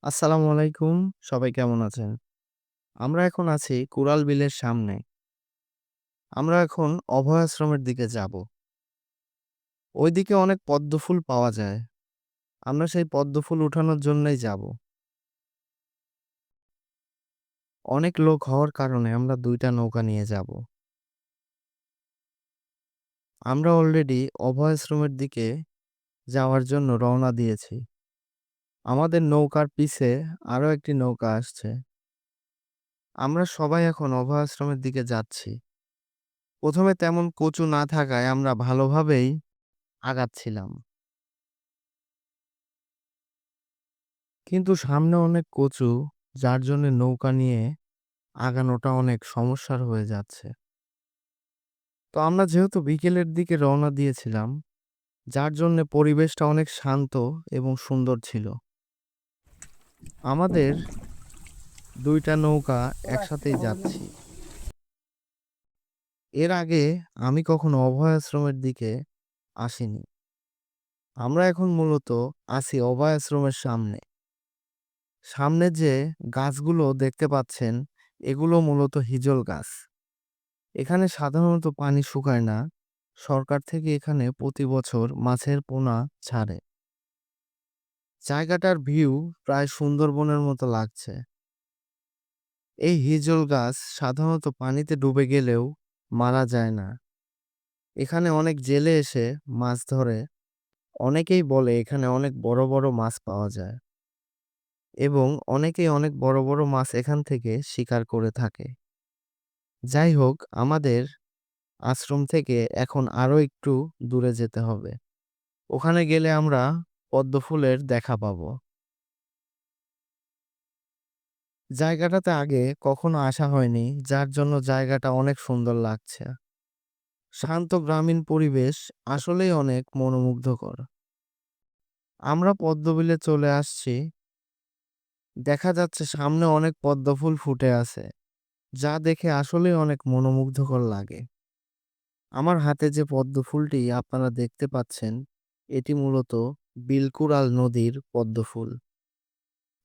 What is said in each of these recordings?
আসসালামু আলাইকুম। সবাই কেমন আছেন? আমরা এখন আছি কুড়াল বিলের সামনে। আমরা এখন অভয় আশ্রমের দিকে যাব। ওইদিকে অনেক পদ্ম ফুল পাওয়া যায়। আমরা সেই পদ্ম ফুল উঠানোর জন্যই যাব। অনেক লোক হওয়ার কারণে আমরা ২ টা নৌকা নিয়ে যাব। আমরা অলরেডি অভয় আশ্রমের দিকে যাওয়ার জন্য রওনা দিয়েছি। আমাদের নৌকার পিছে আরো একটি নৌকা আসছে। আমরা সবাই এখন অভয় আশ্রমের দিকে যাচ্ছি। ১ম এ তেমন কচু না থাকায় আমরা ভালোভাবেই আগাচ্ছিলাম। কিন্তু সামনে অনেক কচু, যার জন্যে নৌকা নিয়ে আগানোটা অনেক সমস্যার হয়ে যাচ্ছে। তো আমরা যেহেতু বিকেলের দিকে রওনা দিয়েছিলাম, যার জন্যে পরিবেশটা অনেক শান্ত এবং সুন্দর ছিল। আমাদের ২ টা নৌকা একসাথেই যাচ্ছি। এর আগে আমি কখনো অভয় আশ্রমের দিকে আসিনি। আমরা এখন মূলত আছি অভয় আশ্রমের সামনে। সামনে যে গাছগুলো দেখতে পাচ্ছেন, এগুলো মূলত হিজল গাছ। এখানে সাধারণত পানি শুকায় না। সরকার থেকে এখানে প্রতি বছর মাছের পোনা ছাড়ে। জায়গাটার ভিউ প্রায় সুন্দরবনের মতো লাগছে। এই হিজল গাছ সাধারণত পানিতে ডুবে গেলেও মারা যায় না। এখানে অনেক জেলে এসে মাছ ধরে। অনেকেই বলে এখানে অনেক বড় বড় মাছ পাওয়া যায় এবং অনেকেই অনেক বড় বড় মাছ এখান থেকে শিকার করে থাকে। যাই হোক, আমাদের আশ্রম থেকে এখন আরো একটু দূরে যেতে হবে। ওখানে গেলে আমরা পদ্ম ফুলের দেখা পাবো। জায়গাটাতে আগে কখনো আসা হয়নি, যার জন্য জায়গাটা অনেক সুন্দর লাগছে। শান্ত গ্রামীণ পরিবেশ আসলেই অনেক মনোমুগ্ধকর। আমরা পদ্মবিলে চলে আসছি। দেখা যাচ্ছে সামনে অনেক পদ্ম ফুল ফুটে আছে, যা দেখে আসলেই অনেক মনোমুগ্ধকর লাগে। আমার হাতে যে পদ্ম ফুলটি আপনারা দেখতে পাচ্ছেন, এটি মূলত বিলকুড়াল নদীর পদ্ম ফুল।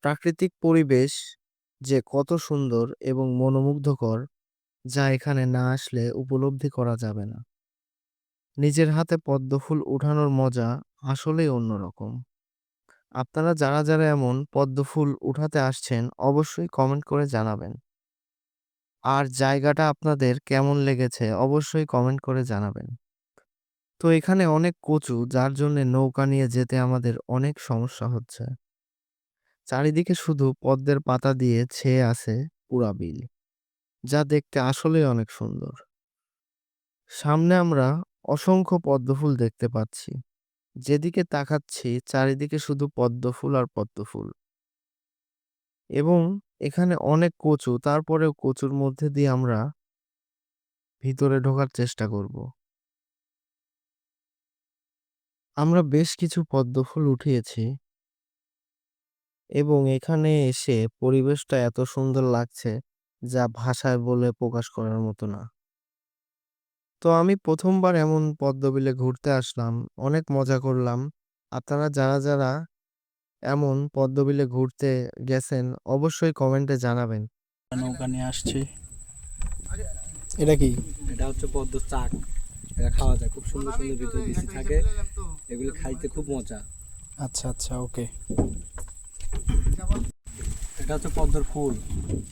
প্রাকৃতিক পরিবেশ যে কত সুন্দর এবং মনোমুগ্ধকর, যা এখানে না আসলে উপলব্ধি করা যাবে না। নিজের হাতে পদ্ম ফুল উঠানোর মজা আসলেই অন্যরকম। আপনারা যারা যারা এমন পদ্ম ফুল উঠাতে আসছেন, অবশ্যই কমেন্ট করে জানাবেন। আর জায়গাটা আপনাদের কেমন লেগেছে অবশ্যই কমেন্ট করে জানাবেন। তো এখানে অনেক কচু, যার জন্য নৌকা নিয়ে যেতে আমাদের অনেক সমস্যা হচ্ছে। চারিদিকে শুধু পদ্মের পাতা দিয়ে ছেয়ে আছে পুরা বিল, যা দেখতে আসলেই অনেক সুন্দর। সামনে আমরা অসংখ্য পদ্মফুল দেখতে পাচ্ছি। যেদিকে তাকাচ্ছি চারিদিকে শুধু পদ্মফুল আর পদ্মফুল। এবং এখানে অনেক কচু, তারপরেও কচুর মধ্যে দিয়ে আমরা ভিতরে ঢোকার চেষ্টা করব। আমরা বেশ কিছু পদ্মফুল উঠিয়েছি এবং এখানে এসে পরিবেশটা এত সুন্দর লাগছে, যা ভাষায় বলে প্রকাশ করার মতো না। তো আমি ১ম বার এমন পদ্মবিলে ঘুরতে আসলাম। অনেক মজা করলাম। আপনারা যারা যারা এমন পদ্মবিলে ঘুরতে গেছেন, অবশ্যই কমেন্টে জানাবেন। নৌকা নিয়ে আসছি। এটা কি? এটা হচ্ছে পদ্ম চাক। এটা খাওয়া যায়, খুব সুন্দর সুন্দর ভিতরে বিচি থাকে, এগুলো খাইতে খুব মজা। আচ্ছা আচ্ছা, ওকে। এটা হচ্ছে পদ্মর ফুল।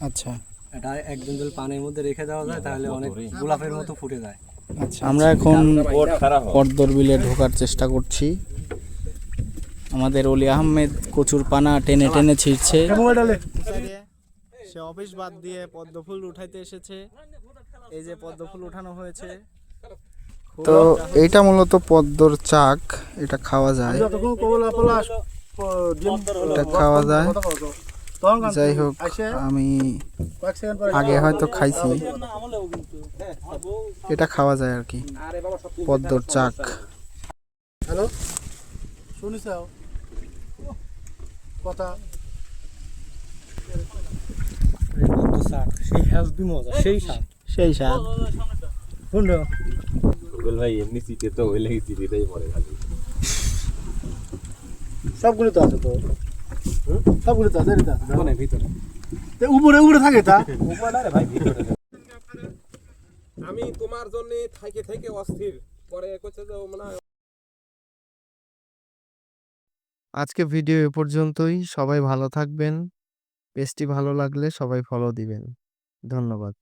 আচ্ছা এটা একদিন যদি পানির মধ্যে রেখে দেওয়া যায় তাহলে অনেক গোলাপের মতো ফুটে যায়। আচ্ছা, আমরা এখন পদ্মর বিলে ঢোকার চেষ্টা করছি। আমাদের অলি আহমেদ কচুর পানা টেনে টেনে ছিঁড়ছে। সে অফিস বাদ দিয়ে পদ্মফুল উঠাইতে এসেছে। এই যে পদ্মফুল উঠানো হয়েছে। তো এইটা মূলত পদ্মর চাক, এটা খাওয়া যায়। এটা খাওয়া যায়। যাই হোক, আমি আগে হয়তো খাইছি। এটা খাওয়া যায় আর কি, পদ্মর চাক। হ্যালো, শুনিস কথা? পদ্ম চাক সেই হেলদি মজা, সেই স্বাদ। সেই স্বাদ। শুনলো গুগল ভাই এমনি চিটে তো ওই লাগি চিটেটাই পড়ে খালি। সবগুলো তো আছে তো। তারপরে তা জানি তা মানে ভিতরে উপরে উপরে থাকে তা আমি তোমার জন্য থেকে থেকে অস্থির পরে কইছে যে মনে হয় আজকে ভিডিও এ পর্যন্তই। সবাই ভালো থাকবেন। পেজটি ভালো লাগলে সবাই ফলো দিবেন। ধন্যবাদ।